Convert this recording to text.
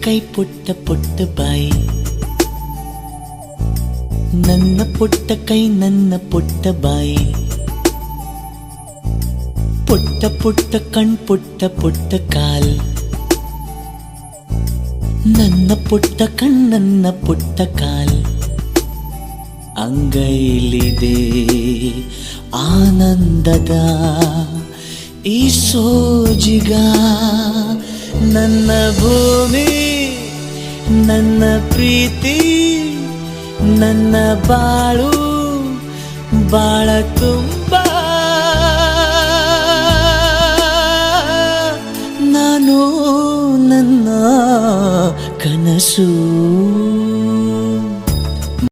ಕೈ ಪುಟ್ಟ ಪುಟ್ಟ ಬಾಯಿ, ನನ್ನ ಪುಟ್ಟ ಕೈ ನನ್ನ ಪುಟ್ಟ ಬಾಯಿ, ಪುಟ್ಟ ಪುಟ್ಟ ಕಣ್ ಪುಟ್ಟ ಪುಟ್ಟ ಕಾಲ್, ನನ್ನ ಪುಟ್ಟ ಕಣ್ ನನ್ನ ಪುಟ್ಟ ಕಾಲ್. ಅಂಗೈಲಿದೆ ಆನಂದದ ಈ ಸೋಜಿಗ, ನನ್ನ ಭೂಮಿ ನನ್ನ ಪ್ರೀತಿ ನನ್ನ ಬಾಳು ಬಾಳ ತುಂಬ. ನಾನು ನನ್ನ ಕನಸು